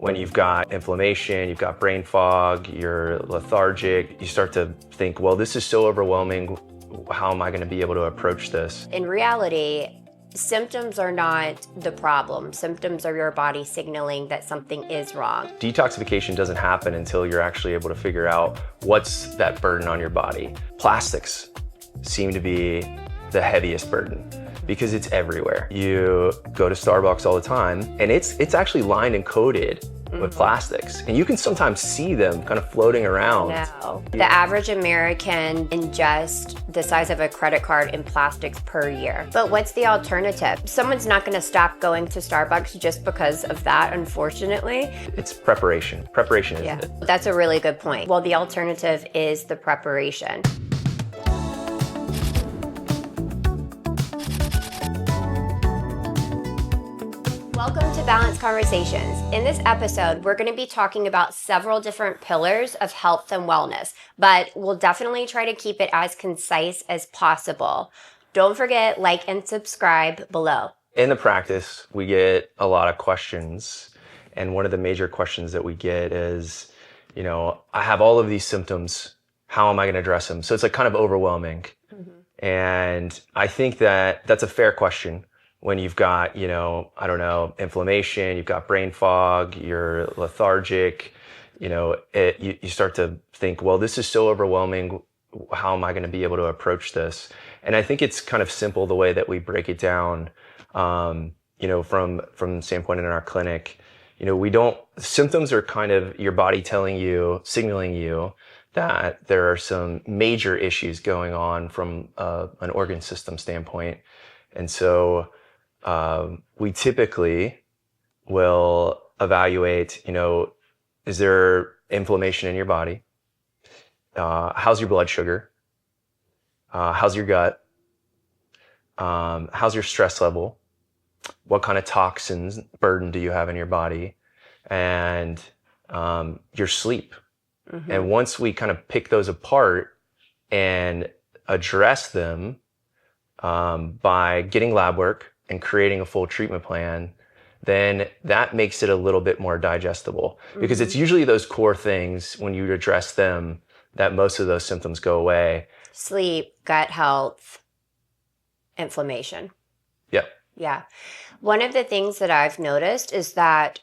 When you've got inflammation, you've got brain fog, you're lethargic, you start to think, well, this is so overwhelming. How am I going to be able to approach this? In reality, symptoms are not the problem. Symptoms are your body signaling that something is wrong. Detoxification doesn't happen until you're actually able to figure out what's that burden on your body. Plastics seem to be the heaviest burden because it's everywhere. You go to Starbucks all the time and it's actually lined and coated with plastics, and you can sometimes see them kind of floating around. No. The average American ingests the size of a credit card in plastics per year. But what's the alternative? Someone's not going to stop going to Starbucks just because of that, unfortunately. It's preparation. Preparation is it. That's a really good point. Well, the alternative is the preparation. Welcome to Balanced Conversations. In this episode, we're going to be talking about several different pillars of health and wellness, but we'll definitely try to keep it as concise as possible. Don't forget, like and subscribe below. In the practice, we get a lot of questions, and one of the major questions that we get is, I have all of these symptoms. How am I going to address them? So it's like kind of overwhelming. And I think that that's a fair question. When you've got, inflammation, you've got brain fog, you're lethargic, you start to think, well, this is so overwhelming. How am I going to be able to approach this? And I think it's kind of simple the way that we break it down, from the standpoint in our clinic. Symptoms are kind of your body signaling you that there are some major issues going on from an organ system standpoint. And so we typically will evaluate, is there inflammation in your body? How's your blood sugar? How's your gut? How's your stress level? What kind of toxins burden do you have in your body? And your sleep. And once we kind of pick those apart and address them by getting lab work and creating a full treatment plan, then that makes it a little bit more digestible, because it's usually those core things, when you address them, that most of those symptoms go away. Sleep, gut health, inflammation. Yeah. One of the things that I've noticed is that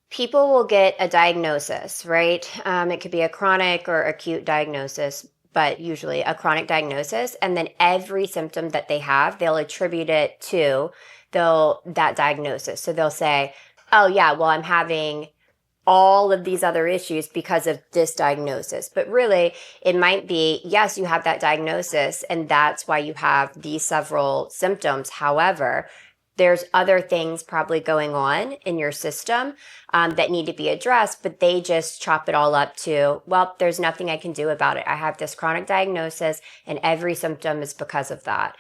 people will get a diagnosis, right? It could be a chronic or acute diagnosis, but usually a chronic diagnosis. And then every symptom that they have, they'll attribute it to that diagnosis. So they'll say, oh yeah, well, I'm having all of these other issues because of this diagnosis. But really, it might be, yes, you have that diagnosis, and that's why you have these several symptoms. However, there's other things probably going on in your system that need to be addressed, but they just chop it all up to, well, there's nothing I can do about it. I have this chronic diagnosis and every symptom is because of that.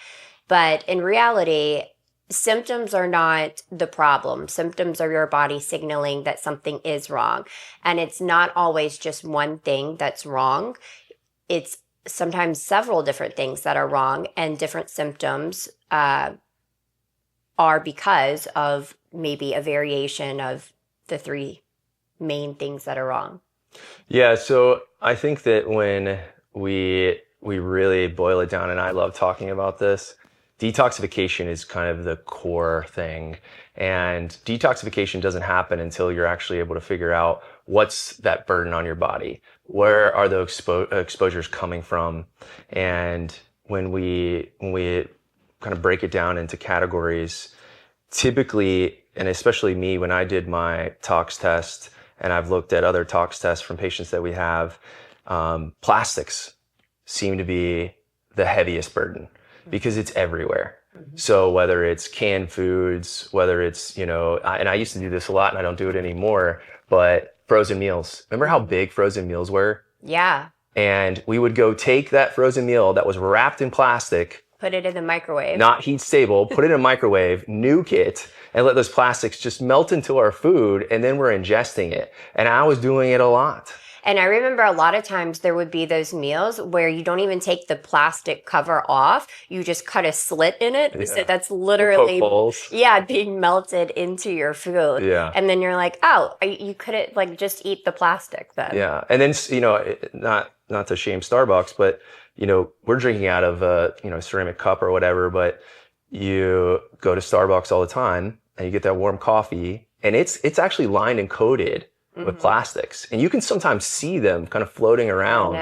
But in reality, symptoms are not the problem. Symptoms are your body signaling that something is wrong. And it's not always just one thing that's wrong. It's sometimes several different things that are wrong, and different symptoms are because of maybe a variation of the three main things that are wrong. Yeah, so I think that when we really boil it down, and I love talking about this, detoxification is kind of the core thing. And detoxification doesn't happen until you're actually able to figure out what's that burden on your body. Where are the exposures coming from? And when we kind of break it down into categories, typically, and especially me, when I did my tox test, and I've looked at other tox tests from patients that we have, plastics seem to be the heaviest burden because it's everywhere. So whether it's canned foods, whether it's, and I used to do this a lot and I don't do it anymore, but frozen meals. Remember how big frozen meals were? Yeah. And we would go take that frozen meal that was wrapped in plastic, put it in the microwave, not heat stable, put it in a microwave, nuke it, and let those plastics just melt into our food, and then we're ingesting it. And I was doing it a lot. And I remember a lot of times there would be those meals where you don't even take the plastic cover off. You just cut a slit in it. Yeah. So that's literally, being melted into your food. Yeah. And then you're like, oh, you couldn't like just eat the plastic then. Yeah. And then, not to shame Starbucks, but, we're drinking out of a, ceramic cup or whatever, but you go to Starbucks all the time and you get that warm coffee and it's actually lined and coated with plastics. And you can sometimes see them kind of floating around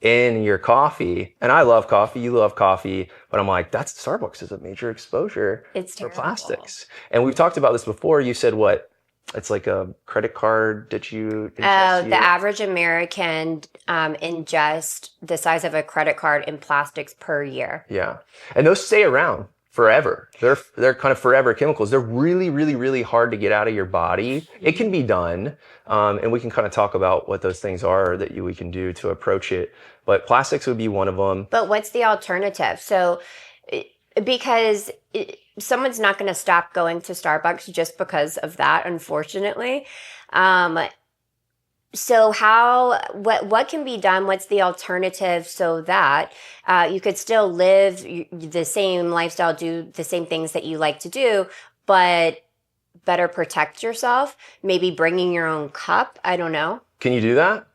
in your coffee. And I love coffee. You love coffee. But I'm like, Starbucks is a major exposure for plastics. And we've talked about this before. You said what? It's like a credit card that you ingest. The average American ingest the size of a credit card in plastics per year. Yeah. And those stay around forever. They're kind of forever chemicals. They're really, really, really hard to get out of your body. It can be done. And we can kind of talk about what those things are that we can do to approach it. But plastics would be one of them. But what's the alternative? So because someone's not going to stop going to Starbucks just because of that, unfortunately. So what can be done? What's the alternative so that you could still live the same lifestyle, do the same things that you like to do, but better protect yourself? Maybe bringing your own cup. I don't know. Can you do that?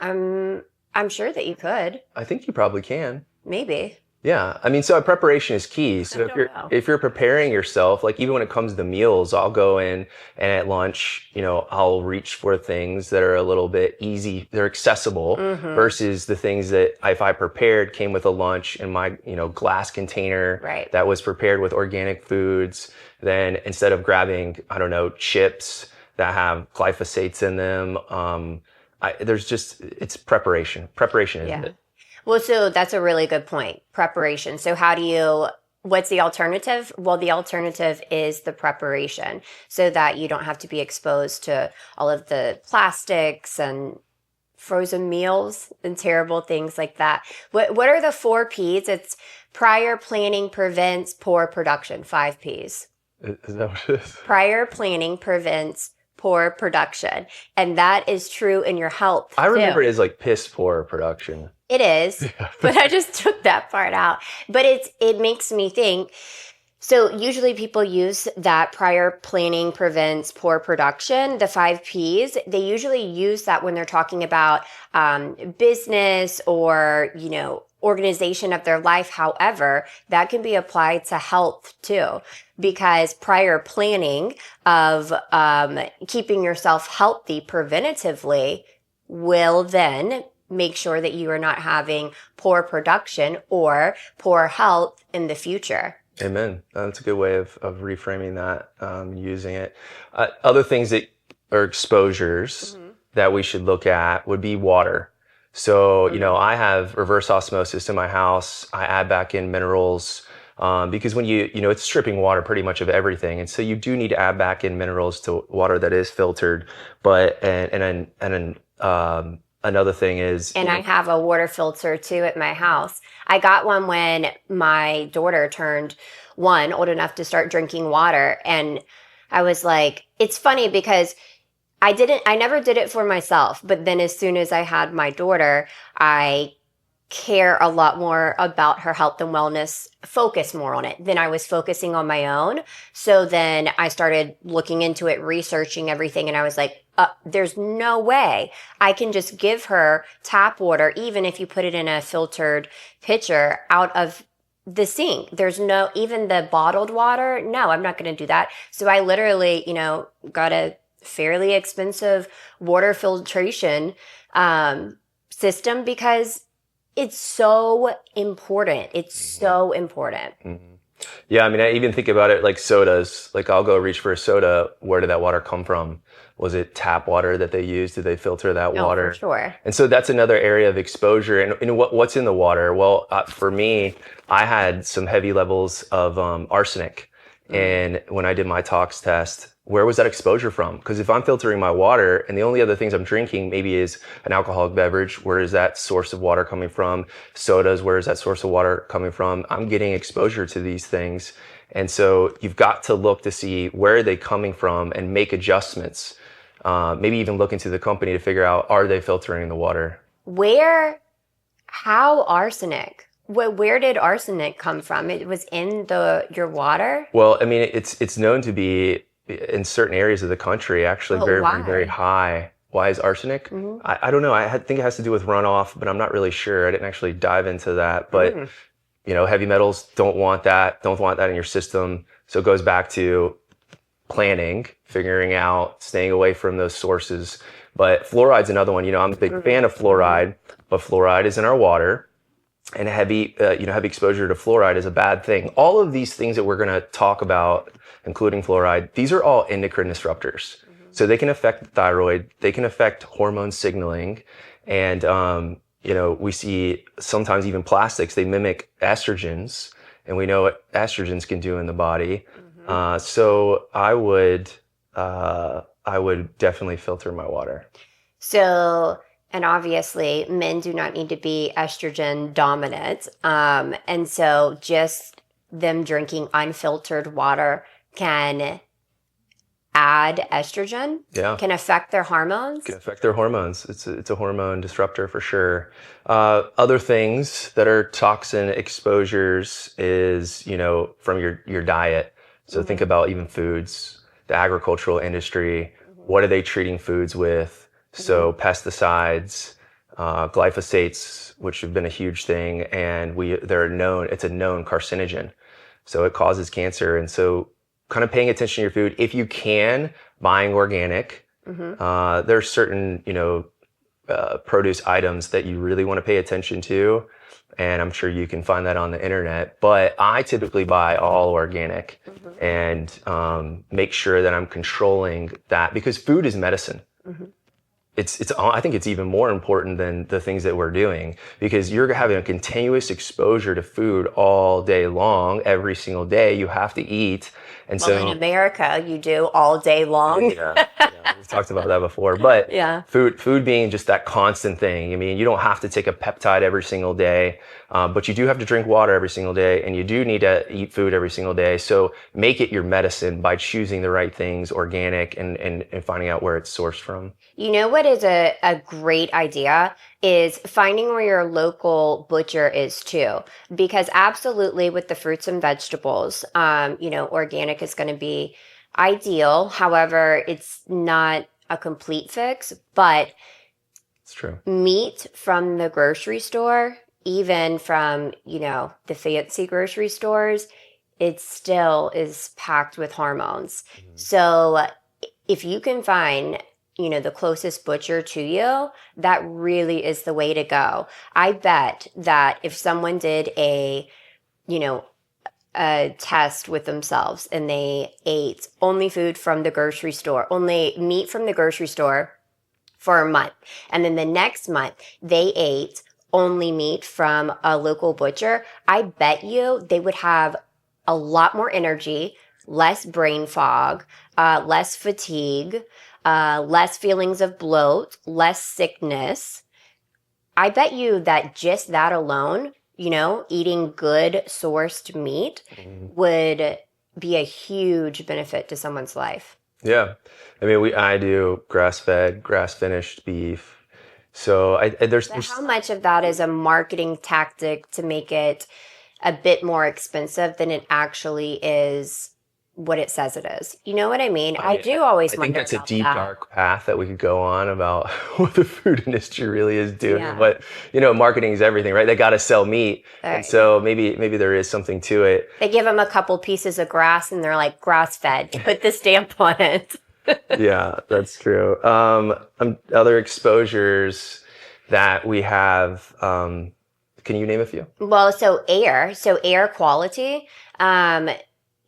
I'm sure that you could. I think you probably can. Maybe. Yeah. I mean, so preparation is key. So if you're preparing yourself, like even when it comes to meals, I'll go in and at lunch, I'll reach for things that are a little bit easy. They're accessible versus the things that if I prepared came with a lunch in my, glass container that was prepared with organic foods. Then instead of grabbing, I don't know, chips that have glyphosates in them, it's preparation. Preparation is it. Well, so that's a really good point. Preparation. So what's the alternative? Well, the alternative is the preparation so that you don't have to be exposed to all of the plastics and frozen meals and terrible things like that. What are the 4 P's? It's prior planning prevents poor production. 5 P's. Is that what it is? Prior planning prevents poor production. And that is true in your health. I remember it as like piss poor production. It is, but I just took that part out. But it makes me think. So usually people use that prior planning prevents poor production, the 5 Ps. They usually use that when they're talking about business or, organization of their life. However, that can be applied to health too, because prior planning of keeping yourself healthy preventatively will then make sure that you are not having poor production or poor health in the future. Amen. That's a good way of reframing that, using it. Other things that are exposures that we should look at would be water. So, I have reverse osmosis in my house. I add back in minerals because when it's stripping water pretty much of everything. And so you do need to add back in minerals to water that is filtered. But, another thing is... And I have a water filter too at my house. I got one when my daughter turned 1, old enough to start drinking water. And I was like, it's funny because I never did it for myself. But then as soon as I had my daughter, I care a lot more about her health and wellness, focus more on it than I was focusing on my own. So then I started looking into it, researching everything. And I was like, there's no way I can just give her tap water, even if you put it in a filtered pitcher, out of the sink. There's no, even the bottled water. No, I'm not going to do that. So I literally, got a fairly expensive water filtration system because it's so important. It's so important. Mm-hmm. Yeah, I mean, I even think about it like sodas. Like I'll go reach for a soda. Where did that water come from? Was it tap water that they used? Did they filter that water? For sure. And so that's another area of exposure. And what's in the water? Well, for me, I had some heavy levels of arsenic. And when I did my tox test, where was that exposure from? Because if I'm filtering my water and the only other things I'm drinking maybe is an alcoholic beverage, where is that source of water coming from? Sodas, where is that source of water coming from? I'm getting exposure to these things. And so you've got to look to see where are they coming from and make adjustments. Maybe even look into the company to figure out, are they filtering the water? How arsenic? Where did arsenic come from? It was in your water? Well, I mean, it's known to be in certain areas of the country actually But very, very, very why? high. Why is arsenic? Mm-hmm. I don't know. Think it has to do with runoff, but I'm not really sure. I didn't actually dive into that. But, Mm. heavy metals don't want that. Don't want that in your system. So it goes back to planning, figuring out, staying away from those sources. But fluoride's another one. I'm a big fan of fluoride, but fluoride is in our water, and heavy exposure to fluoride is a bad thing. All of these things that we're going to talk about, including fluoride, these are all endocrine disruptors. So they can affect the thyroid, they can affect hormone signaling, and we see sometimes even plastics, they mimic estrogens, and we know what estrogens can do in the body. So I would definitely filter my water. So, and obviously, men do not need to be estrogen dominant. And so, just them drinking unfiltered water can add estrogen, can affect their hormones. Can affect their hormones. It's a hormone disruptor for sure. Other things that are toxin exposures is, from your diet. So think about even foods, the agricultural industry. What are they treating foods with? So pesticides, glyphosates, which have been a huge thing, and it's a known carcinogen. So it causes cancer. And so kind of paying attention to your food. If you can, buying organic. There's certain, produce items that you really want to pay attention to. And I'm sure you can find that on the internet. But I typically buy all organic and make sure that I'm controlling that, because food is medicine. I think it's even more important than the things that we're doing, because you're having a continuous exposure to food all day long. Every single day you have to eat. And well, in America, you do all day long. Yeah, we've talked about that before. But yeah, food being just that constant thing. I mean, you don't have to take a peptide every single day, but you do have to drink water every single day, and you do need to eat food every single day. So make it your medicine by choosing the right things, organic, and finding out where it's sourced from. You know what is a great idea is finding where your local butcher is too. Because absolutely with the fruits and vegetables, organic is going to be ideal. However, it's not a complete fix, but it's true. Meat from the grocery store, even from, the fancy grocery stores, it still is packed with hormones. So if you can find the closest butcher to you, that really is the way to go. I bet that if someone did a test with themselves and they ate only food from the grocery store, only meat from the grocery store for a month, and then the next month they ate only meat from a local butcher, I bet you they would have a lot more energy, less brain fog, less fatigue, less feelings of bloat, less sickness. I bet you that just that alone, eating good sourced meat would be a huge benefit to someone's life. Yeah. I mean, I do grass-fed, grass-finished beef. So there's how much of that is a marketing tactic to make it a bit more expensive than it actually is what it says it is? You know what I mean? I do always wonder. I think that's a deep, dark path that we could go on about what the food industry really is doing. Yeah. But, marketing is everything, right? They got to sell meat. Right. And so maybe there is something to it. They give them a couple pieces of grass and they're like, grass-fed. Put the stamp on it. Yeah, that's true. Other exposures that we have, can you name a few? Well, so air quality,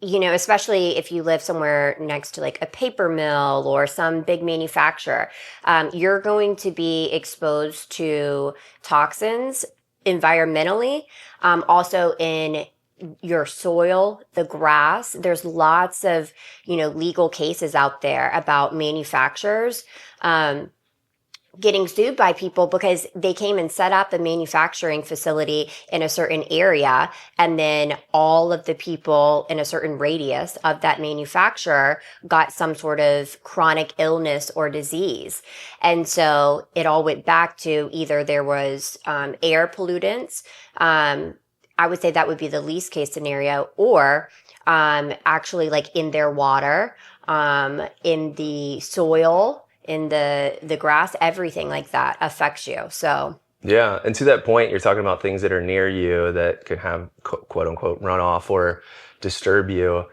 especially if you live somewhere next to like a paper mill or some big manufacturer, you're going to be exposed to toxins environmentally, also in your soil, the grass. There's lots of, legal cases out there about manufacturers getting sued by people because they came and set up a manufacturing facility in a certain area, and then all of the people in a certain radius of that manufacturer got some sort of chronic illness or disease. And so it all went back to either there was air pollutants. I would say that would be the least case scenario, or actually like in their water, in the soil, in the grass, everything like that affects you. So yeah, and to that point, you're talking about things that are near you that could have quote unquote runoff or disturb you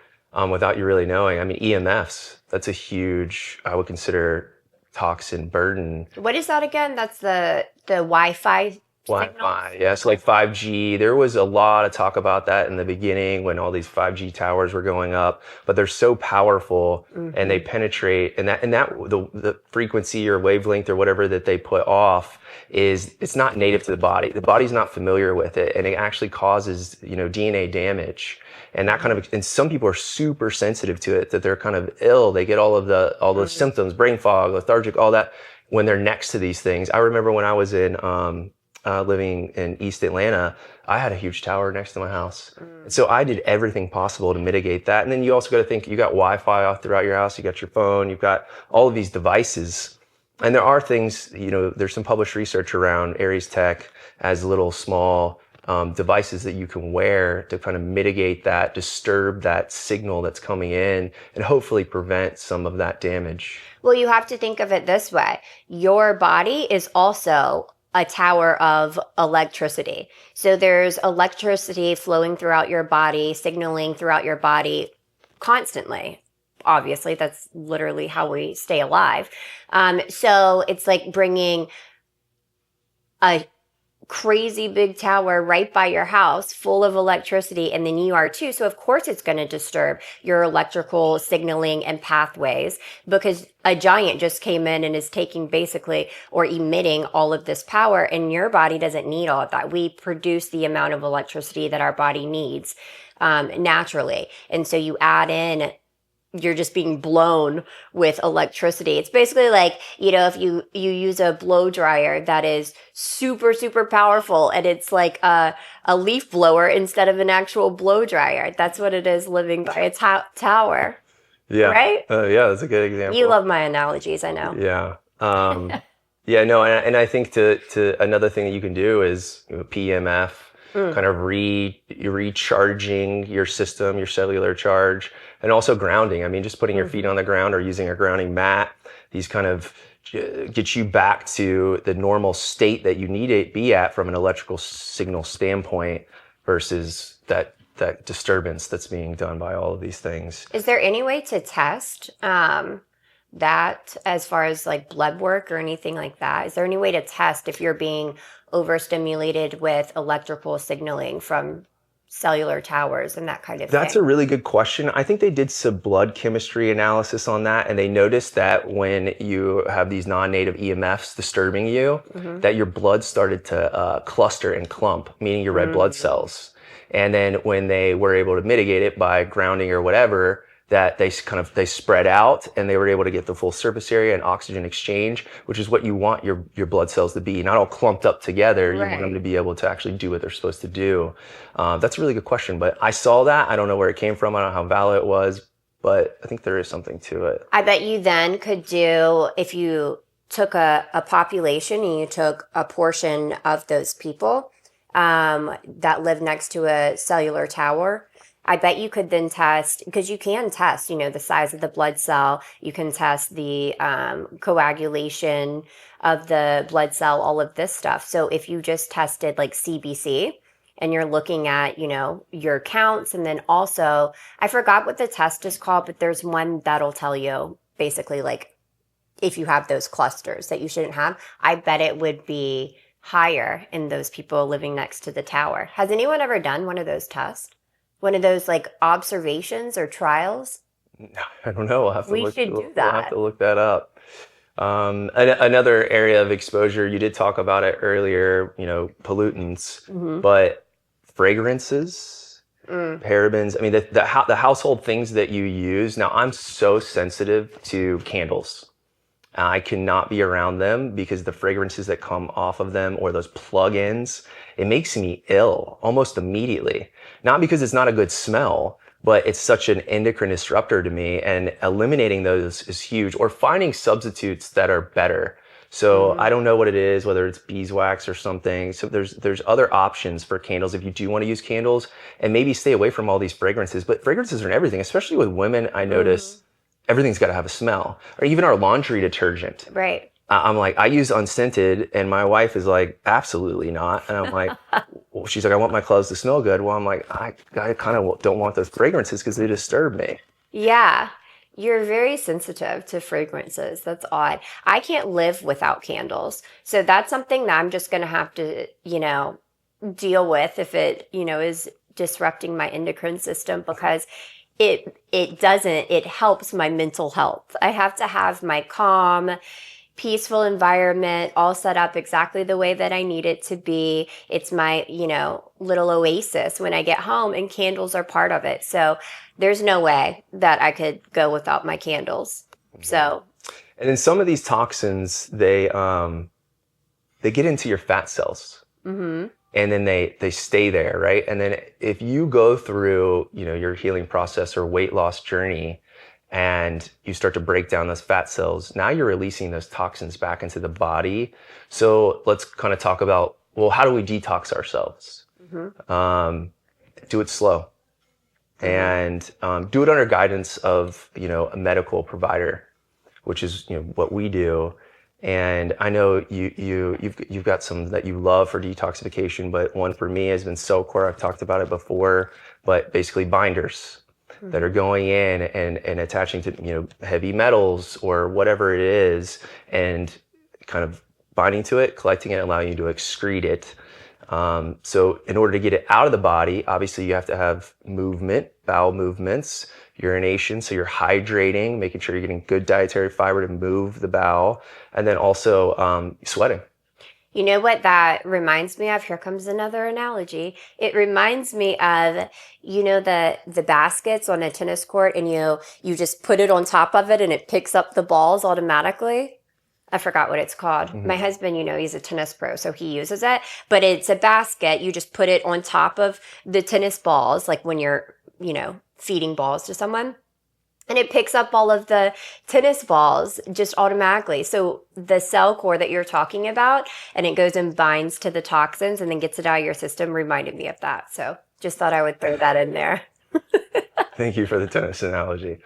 without you really knowing. I mean, EMFs, that's a huge, I would consider, toxin burden. what is that again? That's the Wi-Fi Wi-Fi, yeah. So like 5G, there was a lot of talk about that in the beginning when all these 5G towers were going up, but they're so powerful and they penetrate, and that the frequency or wavelength or whatever that they put off it's not native to the body. The body's not familiar with it, and it actually causes, DNA damage. And that kind of, and some people are super sensitive to it, that they're kind of ill. They get all the symptoms, brain fog, lethargic, all that when they're next to these things. I remember when I was in, living in East Atlanta, I had a huge tower next to my house. And so I did everything possible to mitigate that. And then you also got to think, you got Wi-Fi all throughout your house, you got your phone, you've got all of these devices. And there are things, there's some published research around Aries Tech as little small devices that you can wear to kind of mitigate that, disturb that signal that's coming in, and hopefully prevent some of that damage. Well, you have to think of it this way. Your body is also a tower of electricity. So there's electricity flowing throughout your body, signaling throughout your body constantly. Obviously, that's literally how we stay alive. So it's like bringing a crazy big tower right by your house full of electricity, and then you are too. So of course it's going to disturb your electrical signaling and pathways, because a giant just came in and is taking basically or emitting all of this power, and your body doesn't need all of that. We produce the amount of electricity that our body needs naturally. And so you add in, you're just being blown with electricity. It's basically like, if you use a blow dryer that is super, super powerful, and it's like a leaf blower instead of an actual blow dryer. That's what it is living by a tower. Yeah. Right? Yeah, that's a good example. You love my analogies, I know. Yeah. Yeah, no, and I think to another thing that you can do is PEMF, kind of recharging your system, your cellular charge, and also grounding. I mean, just putting your feet on the ground or using a grounding mat, these kind of get you back to the normal state that you need to be at from an electrical signal standpoint versus that disturbance that's being done by all of these things. Is there any way to test that as far as like blood work or anything like that? Is there any way to test if you're being overstimulated with electrical signaling from cellular towers and that kind of thing? That's a really good question. I think they did some blood chemistry analysis on that, and they noticed that when you have these non-native EMFs disturbing you, that your blood started to cluster and clump, meaning your red blood cells. And then when they were able to mitigate it by grounding or whatever, that they spread out and they were able to get the full surface area and oxygen exchange, which is what you want your blood cells to be, not all clumped up together. You want them to be able to actually do what they're supposed to do. That's a really good question, but I saw that. I don't know where it came from. I don't know how valid it was, but I think there is something to it. I bet you then could do, if you took a population and you took a portion of those people that live next to a cellular tower, I bet you could then test, because you can test, the size of the blood cell. You can test the coagulation of the blood cell, all of this stuff. So if you just tested like CBC and you're looking at, your counts, and then also, I forgot what the test is called, but there's one that'll tell you basically like if you have those clusters that you shouldn't have, I bet it would be higher in those people living next to the tower. Has anyone ever done one of those tests? One of those like observations or trials? No, I don't know. We'll have to we should do that. We'll have to look that up. Another area of exposure, you did talk about it earlier, pollutants, but fragrances, parabens. I mean, the household things that you use. Now, I'm so sensitive to candles. I cannot be around them because the fragrances that come off of them or those plug-ins, it makes me ill almost immediately. Not because it's not a good smell, but it's such an endocrine disruptor to me, and eliminating those is huge, or finding substitutes that are better. So I don't know what it is, whether it's beeswax or something. So there's other options for candles if you do want to use candles, and maybe stay away from all these fragrances. But fragrances are in everything, especially with women. I notice everything's got to have a smell, or even our laundry detergent. Right. I'm like, I use unscented, and my wife is like, absolutely not. And I'm like, well, she's like, I want my clothes to smell good. Well, I'm like, I kind of don't want those fragrances because they disturb me. Yeah. You're very sensitive to fragrances. That's odd. I can't live without candles. So that's something that I'm just going to have to, deal with if it, is disrupting my endocrine system, because it helps my mental health. I have to have my calm, peaceful environment all set up exactly the way that I need it to be. It's my, little oasis when I get home, and candles are part of it. So there's no way that I could go without my candles. So, and then some of these toxins, they get into your fat cells. And then they stay there, right? And then if you go through, your healing process or weight loss journey, and you start to break down those fat cells, now you're releasing those toxins back into the body. So let's kind of talk about, well, how do we detox ourselves? Do it slow, and do it under guidance of, a medical provider, which is, what we do. And I know you've got some that you love for detoxification, but one for me has been Cellcore. I've talked about it before, but basically binders that are going in and attaching to, heavy metals or whatever it is, and kind of binding to it, collecting it, allowing you to excrete it. So in order to get it out of the body, obviously you have to have movement, bowel movements, urination. So you're hydrating, making sure you're getting good dietary fiber to move the bowel, and then also sweating. You know what that reminds me of? Here comes another analogy. It reminds me of, the baskets on a tennis court, and you just put it on top of it and it picks up the balls automatically. I forgot what it's called. My husband, he's a tennis pro, so he uses it. But it's a basket. You just put it on top of the tennis balls, like when you're, feeding balls to someone. And it picks up all of the tennis balls just automatically. So the Cellcore that you're talking about, and it goes and binds to the toxins and then gets it out of your system, reminded me of that. So just thought I would throw that in there. Thank you for the tennis analogy.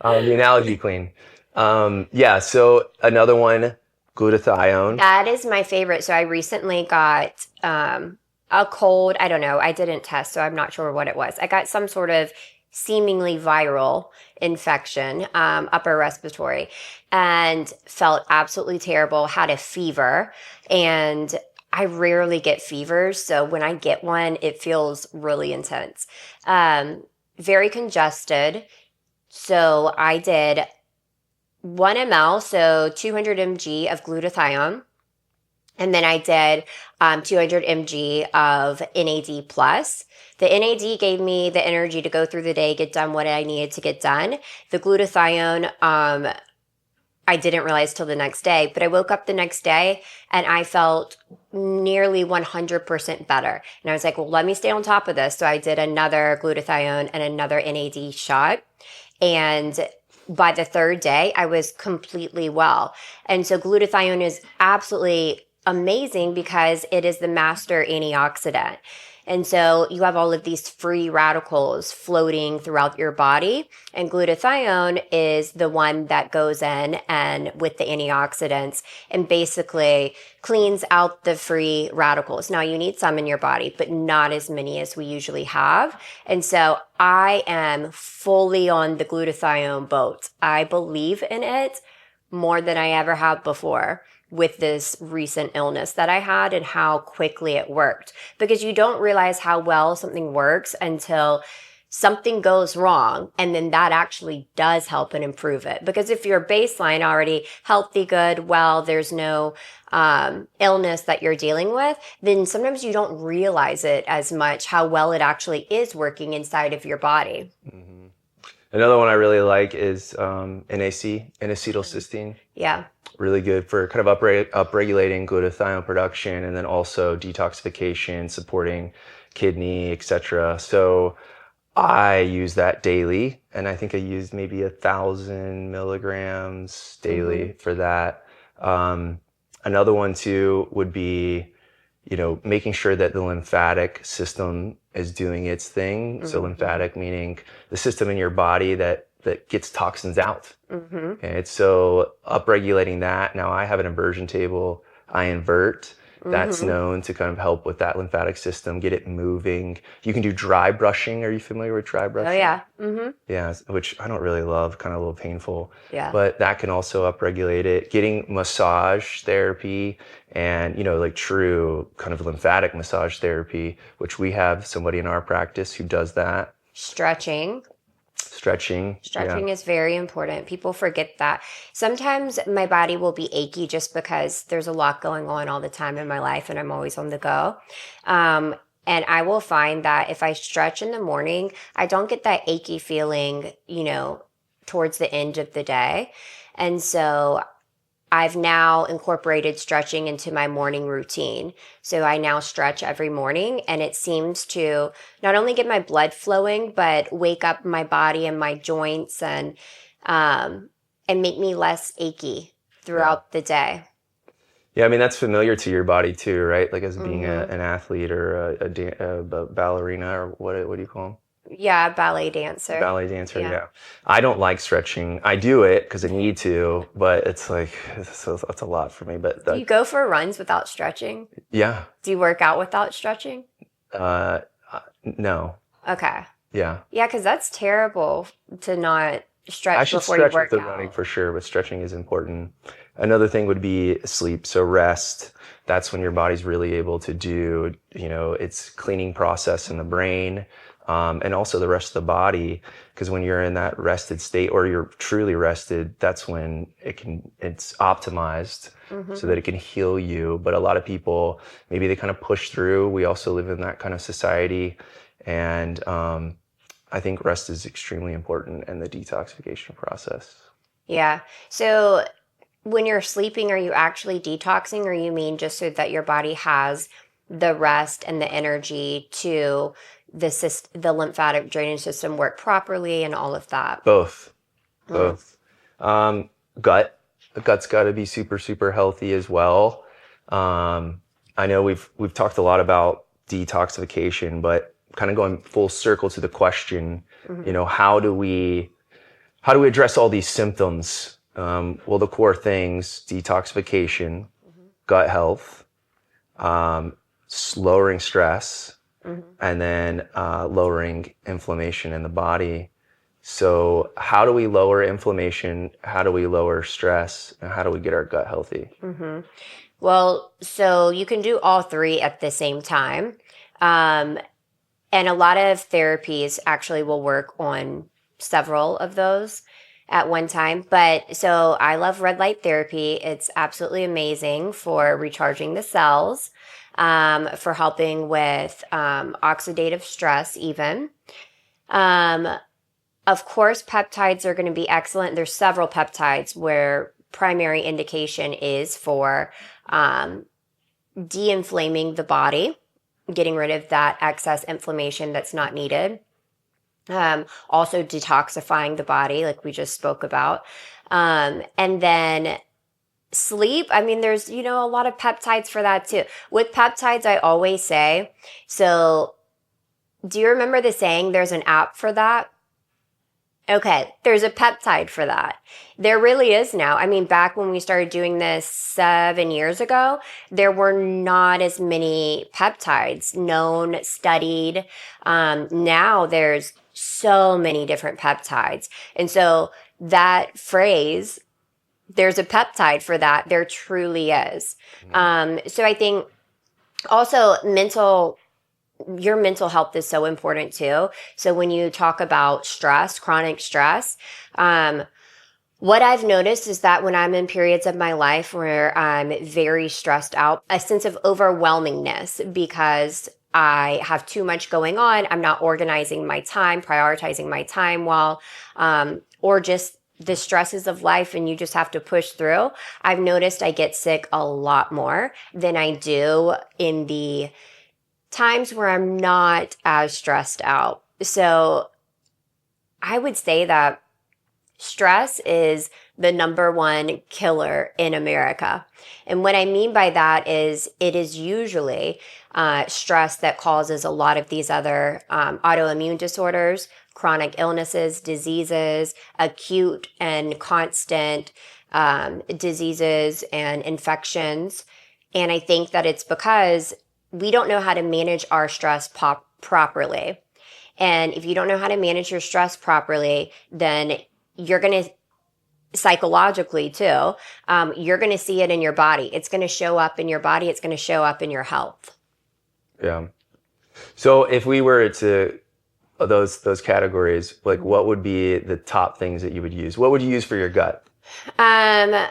The analogy queen. So another one, glutathione. That is my favorite. So I recently got a cold. I don't know. I didn't test, so I'm not sure what it was. I got some sort of seemingly viral infection, upper respiratory, and felt absolutely terrible, had a fever, and I rarely get fevers. So when I get one, it feels really intense. Very congested. So I did 1 ml, so 200 mg of glutathione. And then I did 200 mg of NAD+. The NAD gave me the energy to go through the day, get done what I needed to get done. The glutathione, I didn't realize till the next day, but I woke up the next day and I felt nearly 100% better. And I was like, well, let me stay on top of this. So I did another glutathione and another NAD shot. And by the third day, I was completely well. And so glutathione is absolutely amazing because it is the master antioxidant. And so you have all of these free radicals floating throughout your body, and glutathione is the one that goes in and with the antioxidants and basically cleans out the free radicals. Now you need some in your body, but not as many as we usually have. And so I am fully on the glutathione boat. I believe in it more than I ever have before with this recent illness that I had and how quickly it worked. Because you don't realize how well something works until something goes wrong, and then that actually does help and improve it. Because if your baseline already healthy, good, well, there's no illness that you're dealing with, then sometimes you don't realize it as much how well it actually is working inside of your body. Another one I really like is NAC, N-acetylcysteine. Yeah. really good for kind of upregulating glutathione production, and then also detoxification, supporting kidney, etc. So I use that daily, and I think I used maybe 1,000 milligrams daily for that. Another one too would be, making sure that the lymphatic system is doing its thing. So lymphatic meaning the system in your body that gets toxins out. Okay, so upregulating that. Now I have an inversion table. I invert. That's known to kind of help with that lymphatic system, get it moving. You can do dry brushing. Are you familiar with dry brushing? Oh, yeah. Yeah, which I don't really love, kind of a little painful. Yeah. But that can also upregulate it. Getting massage therapy and, like true kind of lymphatic massage therapy, which we have somebody in our practice who does that. Stretching Yeah. is very important. People forget that. Sometimes my body will be achy just because there's a lot going on all the time in my life and I'm always on the go. And I will find that if I stretch in the morning, I don't get that achy feeling, towards the end of the day. And so I've now incorporated stretching into my morning routine. So I now stretch every morning, and it seems to not only get my blood flowing, but wake up my body and my joints and make me less achy throughout the day. Yeah, I mean, that's familiar to your body too, right? Like as being an athlete or a ballerina, or what do you call them? Yeah, ballet dancer. Ballet dancer, yeah. I don't like stretching. I do it because I need to, but it's like, it's a lot for me. But do you go for runs without stretching? Yeah. Do you work out without stretching? No. Okay. Yeah. Yeah, because that's terrible to not stretch before you work out. I should stretch with the running for sure, but stretching is important. Another thing would be sleep. So rest. That's when your body's really able to do, its cleaning process in the brain. And also the rest of the body, because when you're in that rested state or you're truly rested, that's when it's optimized so that it can heal you. But a lot of people, maybe they kind of push through. We also live in that kind of society. And I think rest is extremely important in the detoxification process. Yeah. So when you're sleeping, are you actually detoxing, or you mean just so that your body has the rest and the energy to the lymphatic drainage system work properly and all of that? Both. Gut. The gut's got to be super, super healthy as well. I know we've talked a lot about detoxification, but kind of going full circle to the question, how do we address all these symptoms? Well, the core things: detoxification, gut health, lowering stress, and then lowering inflammation in the body. So how do we lower inflammation? How do we lower stress? And how do we get our gut healthy? Well, so you can do all three at the same time. And a lot of therapies actually will work on several of those at one time. But so I love red light therapy. It's absolutely amazing for recharging the cells, for helping with oxidative stress even. Of course, peptides are going to be excellent. There's several peptides where primary indication is for de-inflaming the body, getting rid of that excess inflammation that's not needed. Also detoxifying the body, like we just spoke about. And then sleep, I mean, there's, a lot of peptides for that too. With peptides, I always say, so do you remember the saying, there's an app for that? Okay, there's a peptide for that. There really is now. I mean, back when we started doing this 7 years ago, there were not as many peptides known, studied. Now there's so many different peptides. And so that phrase, there's a peptide for that, there truly is. So I think also your mental health is so important too. So when you talk about stress, chronic stress, what I've noticed is that when I'm in periods of my life where I'm very stressed out, a sense of overwhelmingness because I have too much going on, I'm not organizing my time, prioritizing my time well, or just the stresses of life and you just have to push through, I've noticed I get sick a lot more than I do in the times where I'm not as stressed out. So I would say that stress is the number one killer in America. And what I mean by that is it is usually stress that causes a lot of these other autoimmune disorders, chronic illnesses, diseases, acute and constant diseases and infections. And I think that it's because we don't know how to manage our stress properly. And if you don't know how to manage your stress properly, then you're going to psychologically too, you're going to see it in your body. It's going to show up in your body. It's going to show up in your health. Yeah. So if we were to those categories, like what would be the top things that you would use? What would you use for your gut? BPC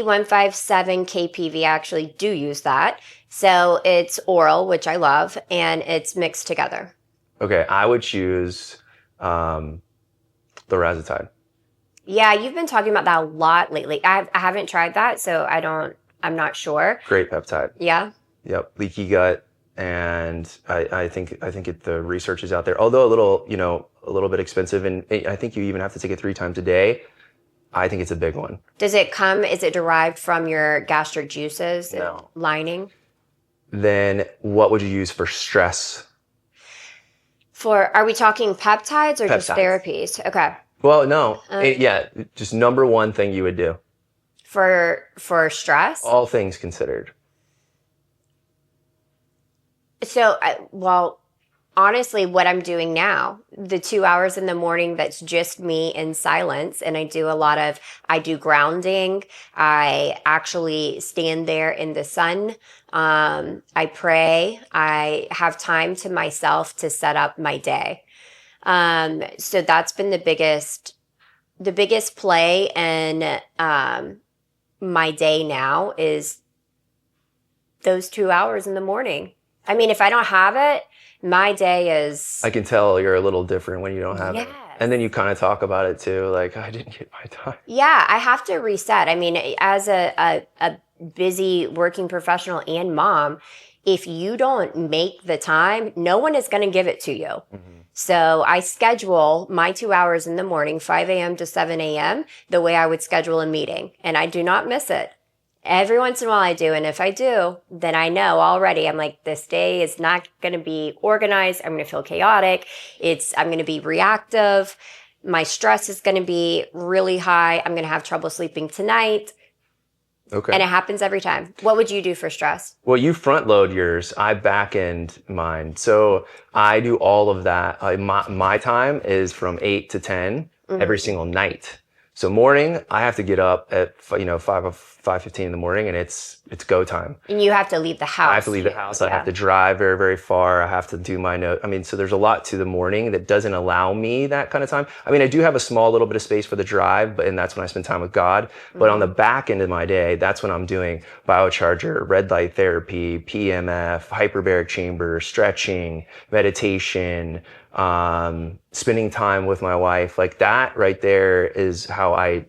157 KPV, I actually do use that. So it's oral, which I love, and it's mixed together. Okay, I would choose lorazepam. Yeah, you've been talking about that a lot lately. I haven't tried that, so I'm not sure. Great peptide. Yeah. Yep, leaky gut, and I think the research is out there. Although a little bit expensive, and I think you even have to take it 3 times a day. I think it's a big one. Is it derived from your gastric juices? No. Lining? Then what would you use for stress? Are we talking peptides or just therapies? Okay. Well, no. Just number one thing you would do. For stress? All things considered. So, honestly, what I'm doing now, the 2 hours in the morning, that's just me in silence. And I do grounding. I actually stand there in the sun. I pray. I have time to myself to set up my day. So that's been the biggest play in, my day now is those 2 hours in the morning. I mean, if I don't have it, my day is... I can tell you're a little different when you don't have it. And then you kind of talk about it too, like, I didn't get my time. Yeah, I have to reset. I mean, as a busy working professional and mom, if you don't make the time, no one is going to give it to you. Mm-hmm. So I schedule my 2 hours in the morning, 5 a.m. to 7 a.m., the way I would schedule a meeting. And I do not miss it. Every once in a while I do. And if I do, then I know already, I'm like, this day is not going to be organized. I'm going to feel chaotic. I'm going to be reactive. My stress is going to be really high. I'm going to have trouble sleeping tonight. Okay. And it happens every time. What would you do for stress? Well, you front load yours. I back end mine. So I do all of that. My time is from 8 to 10 every single night. So morning, I have to get up at 5:15 in the morning, and it's go time. And you have to leave the house. I have to leave the house. Yeah. I have to drive very, very far. I have to do my note. I mean, so there's a lot to the morning that doesn't allow me that kind of time. I mean, I do have a small little bit of space for the drive, and that's when I spend time with God. But on the back end of my day, that's when I'm doing biocharger, red light therapy, PMF, hyperbaric chamber, stretching, meditation, spending time with my wife. Like that right there is how I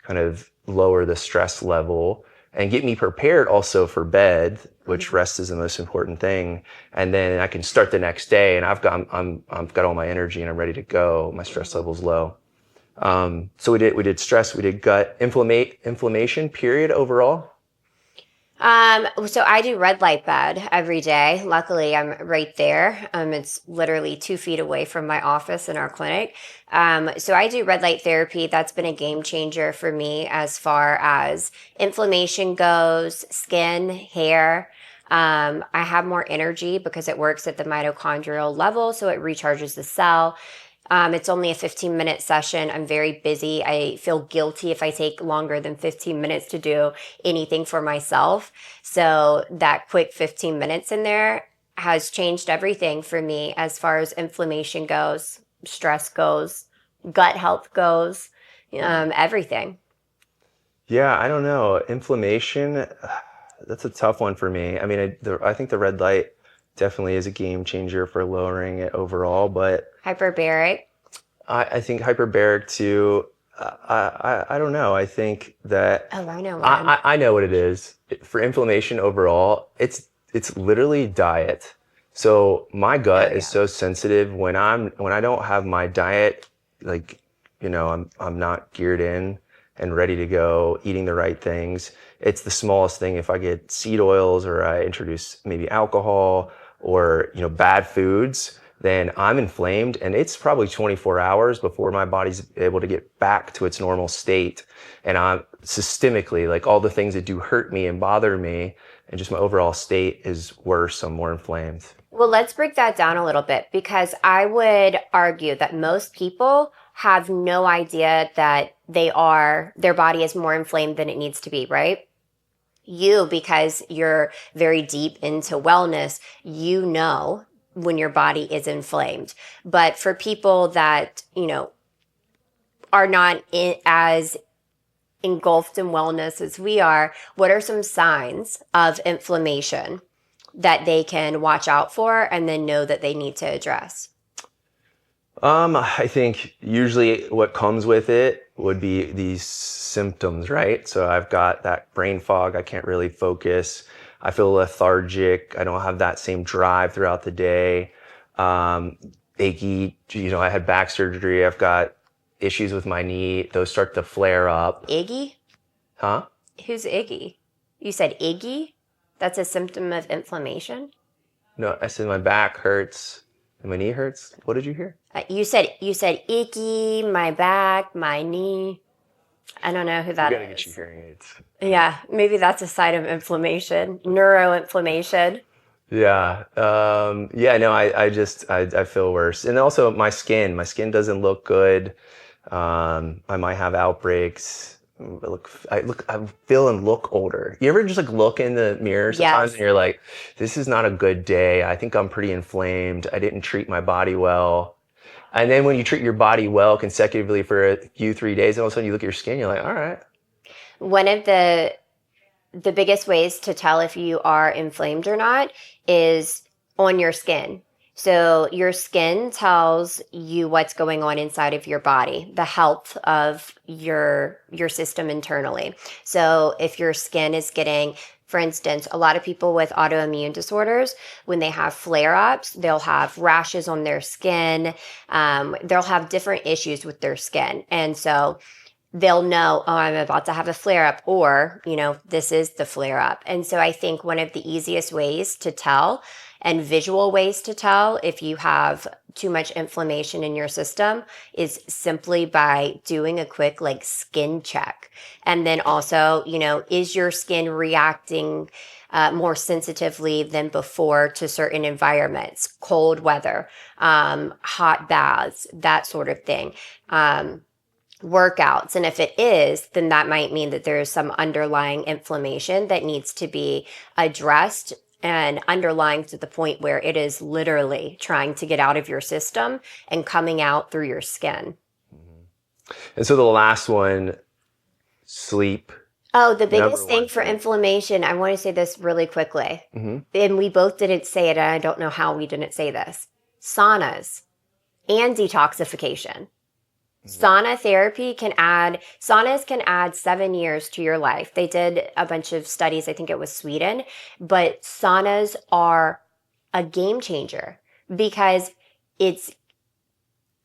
kind of lower the stress level and get me prepared also for bed, which rest is the most important thing. And then I can start the next day, and I've got all my energy and I'm ready to go. My stress level's low. So we did stress, we did gut inflammation period overall. So I do red light bed every day. Luckily, I'm right there. It's literally 2 feet away from my office in our clinic. So I do red light therapy. That's been a game changer for me as far as inflammation goes, skin, hair. I have more energy because it works at the mitochondrial level, so it recharges the cell. It's only a 15-minute session. I'm very busy. I feel guilty if I take longer than 15 minutes to do anything for myself. So that quick 15 minutes in there has changed everything for me as far as inflammation goes, stress goes, gut health goes, everything. Yeah, I don't know. Inflammation, that's a tough one for me. I mean, I think the red light definitely is a game changer for lowering it overall, but... Hyperbaric. I think hyperbaric too. I don't know. I think that Oh, I know one. I know what it is. For inflammation overall, it's literally diet. So my Oh, gut is yeah. so sensitive when I don't have my diet, like, I'm not geared in and ready to go, eating the right things. It's the smallest thing. If I get seed oils or I introduce maybe alcohol or, bad foods, then I'm inflamed, and it's probably 24 hours before my body's able to get back to its normal state. And I'm systemically, like, all the things that do hurt me and bother me, and just my overall state is worse. I'm more inflamed. Well, let's break that down a little bit, because I would argue that most people have no idea that their body is more inflamed than it needs to be, right? You, because you're very deep into wellness, you know when your body is inflamed. But for people that, are not as engulfed in wellness as we are, what are some signs of inflammation that they can watch out for and then know that they need to address? I think usually what comes with it would be these symptoms, right? So I've got that brain fog. I can't really focus. I feel lethargic. I don't have that same drive throughout the day. Achy, I had back surgery. I've got issues with my knee. Those start to flare up. Iggy? Huh? Who's Iggy? You said Iggy? That's a symptom of inflammation? No, I said my back hurts and my knee hurts. What did you hear? You said icky, my back, my knee. I don't know who You that gotta get is. your hearing aids. Yeah, maybe that's a sign of inflammation, neuroinflammation. Yeah. Yeah, no, I feel worse. And also my skin doesn't look good. I might have outbreaks. I feel and look older. You ever just like look in the mirror sometimes and Yes. you're like, this is not a good day. I think I'm pretty inflamed. I didn't treat my body well. And then when you treat your body well consecutively for a few, 3 days, and all of a sudden you look at your skin, you're like, all right. One of the biggest ways to tell if you are inflamed or not is on your skin. So your skin tells you what's going on inside of your body, the health of your system internally. So if your skin is getting, for instance, a lot of people with autoimmune disorders, when they have flare-ups, they'll have rashes on their skin. They'll have different issues with their skin. And so they'll know, oh, I'm about to have a flare up, or, this is the flare up. And so I think one of the easiest ways to tell, and visual ways to tell if you have too much inflammation in your system, is simply by doing a quick like skin check. And then also, is your skin reacting more sensitively than before to certain environments, cold weather, hot baths, that sort of thing. Workouts. And if it is, then that might mean that there's some underlying inflammation that needs to be addressed, and underlying to the point where it is literally trying to get out of your system and coming out through your skin. And so the last one, sleep. Oh, the Number biggest one thing for thing. inflammation, I want to say this really quickly. And we both didn't say it, and I don't know how we didn't say this. Saunas and detoxification. Saunas can add 7 years to your life. They did a bunch of studies, I think it was Sweden, but saunas are a game changer, because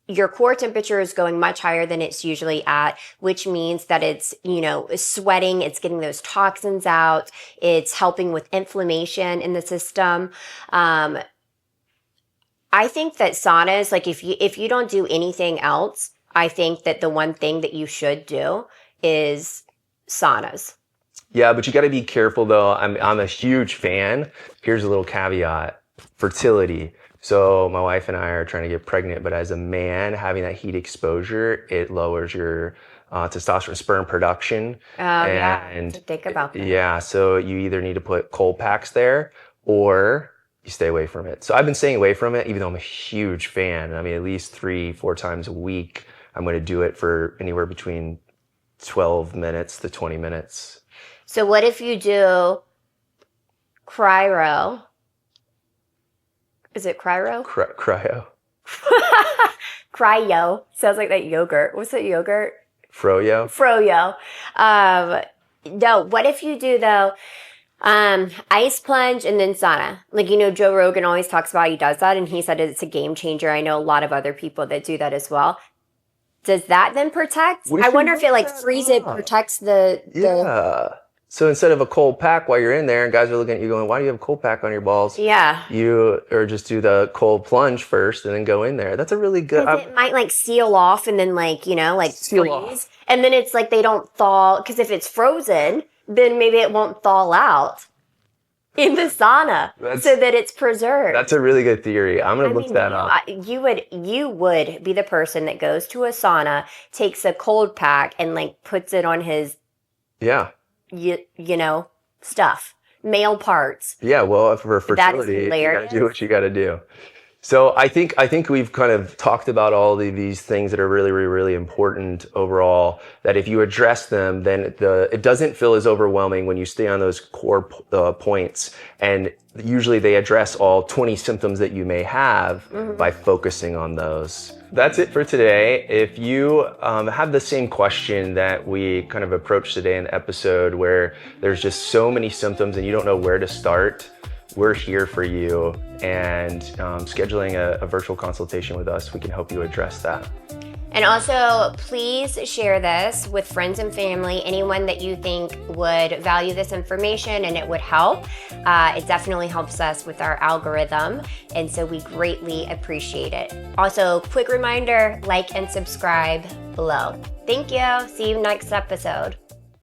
your core temperature is going much higher than it's usually at, which means that it's, sweating, it's getting those toxins out, it's helping with inflammation in the system. I think that saunas, like if you don't do anything else, I think that the one thing that you should do is saunas. Yeah, but you got to be careful though. I'm a huge fan. Here's a little caveat: fertility. So my wife and I are trying to get pregnant, but as a man, having that heat exposure, it lowers your testosterone, sperm production. Yeah, And to think about that. yeah, so you either need to put cold packs there, or you stay away from it. So I've been staying away from it, even though I'm a huge fan. I mean, at least 3, 4 times a week, I'm going to do it for anywhere between 12 minutes to 20 minutes. So what if you do cryo? Is it cryo? Cryo. Cryo. Sounds like that yogurt. What's that yogurt? Froyo. Froyo. No, what if you do though, ice plunge and then sauna? Like, Joe Rogan always talks about he does that, and he said it's a game changer. I know a lot of other people that do that as well. Does that then protect? I wonder if it like protects the. Yeah. So instead of a cold pack while you're in there and guys are looking at you going, why do you have a cold pack on your balls? Yeah. Or just do the cold plunge first and then go in there. That's a really good. It might like seal off and then like, seal freeze. Off. And then it's like they don't thaw. Because if it's frozen, then maybe it won't thaw out in the sauna so that it's preserved. That's a really good theory. I'm going to look that up. You would be the person that goes to a sauna, takes a cold pack and like puts it on his. Yeah. Stuff, male parts. Yeah, well, for fertility, you gotta do what you gotta do. So I think we've kind of talked about all of these things that are really, really, really important overall, that if you address them, then it doesn't feel as overwhelming when you stay on those core points. And usually they address all 20 symptoms that you may have by focusing on those. That's it for today. If you have the same question that we kind of approached today in the episode, where there's just so many symptoms and you don't know where to start, we're here for you. And scheduling a virtual consultation with us, we can help you address that. And also, please share this with friends and family, anyone that you think would value this information and it would help. It definitely helps us with our algorithm, and so we greatly appreciate it. Also, quick reminder, like and subscribe below. Thank you. See you next episode.